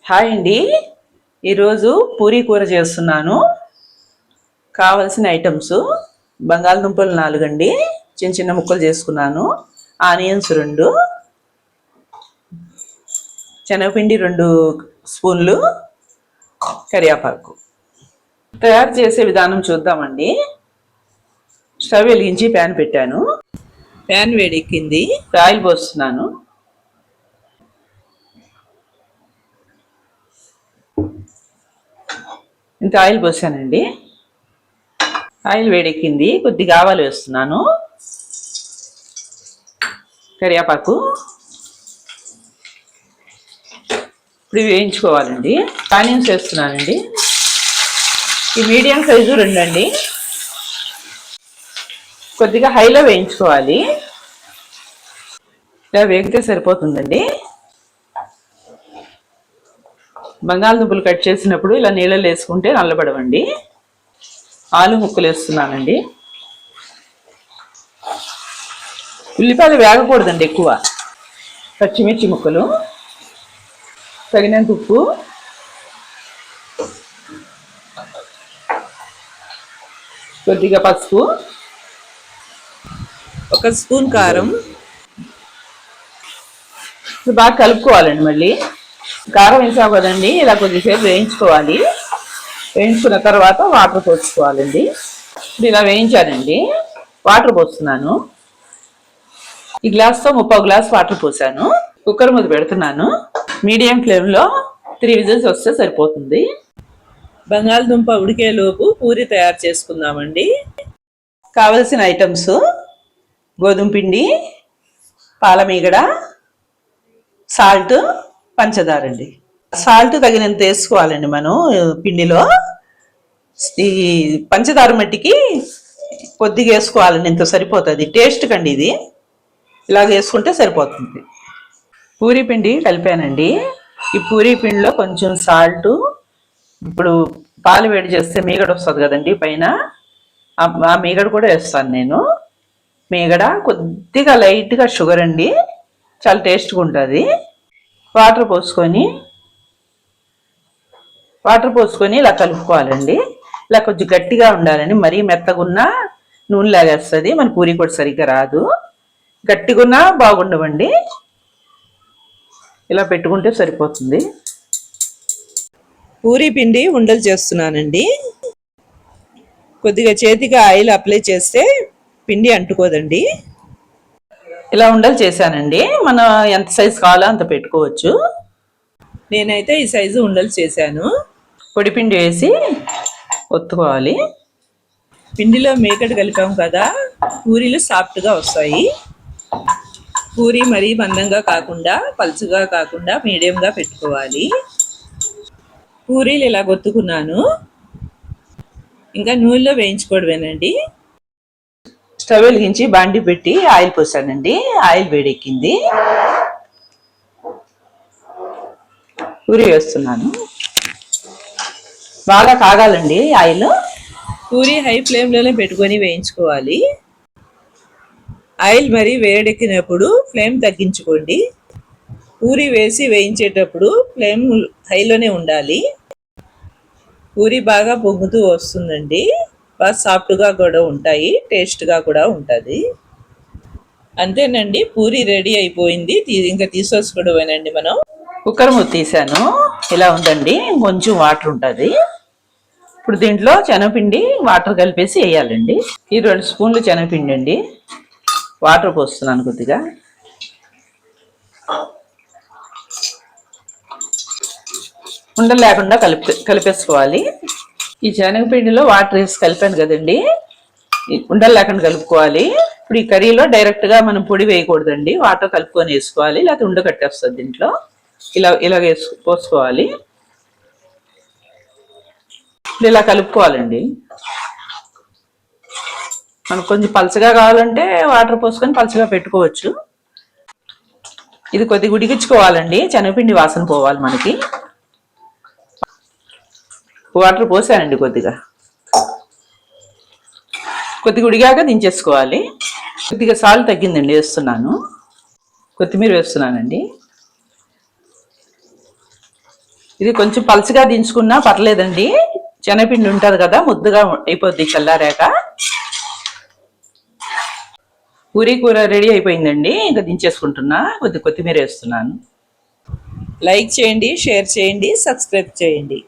Hi అండి. ఈరోజు పూరీ కూర చేస్తున్నాను. కావలసిన ఐటమ్స్: బంగాళదుంపలు 4 అండి, చిన్న చిన్న ముక్కలు చేసుకున్నాను. ఆనియన్స్ 2, శనగపిండి 2 స్పూన్లు, కరివేపాకు. తయారు చేసే విధానం చూద్దామండి. స్టవ్ వెలిగించి ప్యాన్ పెట్టాను. ప్యాన్ వేడెక్కింది. ఆయిల్ పోస్తున్నాను. ఇంత ఆయిల్ పోసానండి. ఆయిల్ వేడెక్కింది. కొద్దిగా ఆవాలు వేస్తున్నాను, కరివేపాకు. ఇప్పుడు వేయించుకోవాలండి. ఆనియన్స్ వేస్తున్నానండి. ఈ మీడియం సైజు 2 అండి. కొద్దిగా హైలో వేయించుకోవాలి. ఇలా వేగితే సరిపోతుందండి. బంగాళదుంపలు కట్ చేసినప్పుడు ఇలా నీళ్ళలో వేసుకుంటే నల్లబడవండి. ఆలు ముక్కలు వేస్తున్నానండి. ఉల్లిపాయలు వేగకూడదండి ఎక్కువ. పచ్చిమిర్చి ముక్కలు, తగినంత ఉప్పు, కొద్దిగా పసుపు, 1 స్పూన్ కారం. బాగా కలుపుకోవాలండి. మళ్ళీ కారం వేసావు కదండి, ఇలా కొద్దిసేపు వేయించుకోవాలి. వేయించుకున్న తర్వాత వాటర్ పోసుకోవాలండి. ఇప్పుడు ఇలా వేయించానండి. వాటర్ పోస్తున్నాను. ఈ గ్లాస్తో 3/4 గ్లాస్ వాటర్ పోసాను. కుక్కర్ మీద పెడుతున్నాను. మీడియం ఫ్లేమ్లో 3 విజిల్స్ వస్తే సరిపోతుంది. బంగాళదుంప ఉడికేలోపు పూరి తయారు చేసుకుందామండి. కావలసిన ఐటమ్స్: గోధుమ పిండి, పాలమీగడ, సాల్ట్, పంచదార అండి. సాల్ట్ తగినంత వేసుకోవాలండి. మనం పిండిలో ఈ పంచదార మట్టికి కొద్దిగా వేసుకోవాలండి. ఇంత సరిపోతుంది టేస్ట్ కండి. ఇది ఇలాగ వేసుకుంటే సరిపోతుంది. పూరీ పిండి కలిపానండి. ఈ పూరీ పిండిలో కొంచెం సాల్ట్, ఇప్పుడు పాలు వేడి చేస్తే మీగడ వస్తుంది కదండి పైన, ఆ మీగడ కూడా వేస్తాను నేను. మీగడ, కొద్దిగా లైట్గా షుగర్ అండి. చాలా టేస్ట్గా ఉంటుంది. వాటర్ పోసుకొని ఇలా కలుపుకోవాలండి. ఇలా కొంచెం గట్టిగా ఉండాలండి. మరీ మెత్తగా ఉన్నా నూనె లాగేస్తుంది, మన పూరి కూడా సరిగ్గా రాదు. గట్టిగా ఉన్నా బాగుండవండి. ఇలా పెట్టుకుంటే సరిపోతుంది. పూరీ పిండి ఉండలు చేస్తున్నానండి. కొద్దిగా చేతికి ఆయిల్ అప్లై చేస్తే పిండి అంటుకోదండి. ఇలా ఉండలు చేశానండి. మనం ఎంత సైజు కావాలో అంత పెట్టుకోవచ్చు. నేనైతే ఈ సైజు ఉండలు చేశాను. పొడిపిండి వేసి ఒత్తుకోవాలి. పిండిలో మేకడ కలిపాం కదా, పూరీలు సాఫ్ట్గా వస్తాయి. పూరీ మరీ మందంగా కాకుండా, పలుచగా కాకుండా మీడియంగా పెట్టుకోవాలి. పూరీలు ఇలా ఒత్తుకున్నాను. ఇంకా నూనెలో వేయించుకోవడమేనండి. స్టవ్ వెలిగించి బాండి పెట్టి ఆయిల్ పోసానండి. ఆయిల్ వేడెక్కింది. పూరి వేస్తున్నాను. బాగా కాగాలండి ఆయిల్. పూరి హై ఫ్లేమ్లోనే పెట్టుకొని వేయించుకోవాలి. ఆయిల్ మరీ వేడెక్కినప్పుడు ఫ్లేమ్ తగ్గించుకోండి. పూరి వేసి వేయించేటప్పుడు ఫ్లేమ్ హైలోనే ఉండాలి. పూరి బాగా పొంగుతూ వస్తుందండి. బాగా సాఫ్ట్గా కూడా ఉంటాయి, టేస్ట్గా కూడా ఉంటుంది. అంతేనండి, పూరి రెడీ అయిపోయింది. ఇంకా తీసేసుకోవడమేనండి మనం. కుక్కర్ మూత తీసాను. ఇలా ఉందండి. కొంచెం వాటర్ ఉంటుంది. ఇప్పుడు దీంట్లో శనగపిండి వాటర్ కలిపేసి వేయాలండి. ఈ 2 స్పూన్లు శనగపిండి అండి. వాటర్ పోస్తున్నాను కొద్దిగా. ఉండలు లేకుండా కలిపేసుకోవాలి. ఈ శనగపిండిలో వాటర్ వేసి కలిపాను కదండి, ఉండలు లేకుండా కలుపుకోవాలి. ఇప్పుడు ఈ కర్రీలో డైరెక్ట్గా మనం పొడి వేయకూడదండి. వాటర్ కలుపుకొని వేసుకోవాలి, లేకపోతే ఉండ కట్టేస్తుంది దీంట్లో. ఇలా పోసుకోవాలి. ఇలా కలుపుకోవాలండి. మనకు కొంచెం పలచగా కావాలంటే వాటర్ పోసుకొని పలచగా పెట్టుకోవచ్చు. ఇది కొద్దిగా ఉడికించుకోవాలండి. శనగపిండి వాసన పోవాలి మనకి. వాటర్ పోసానండి. కొద్దిగా ఉడిగాక దించేసుకోవాలి. కొద్దిగా సాల్ట్ తగ్గిందండి, వేస్తున్నాను. కొత్తిమీర వేస్తున్నానండి. ఇది కొంచెం పలుచగా దించుకున్నా పర్లేదండి, శనగపిండి ఉంటుంది కదా, ముద్దుగా అయిపోద్ది చల్లారాక. పూరీ కూర రెడీ అయిపోయిందండి, ఇంకా దించేసుకుంటున్నా. కొద్దిమీర వేస్తున్నాను. లైక్ చేయండి, షేర్ చేయండి, సబ్స్క్రైబ్ చేయండి.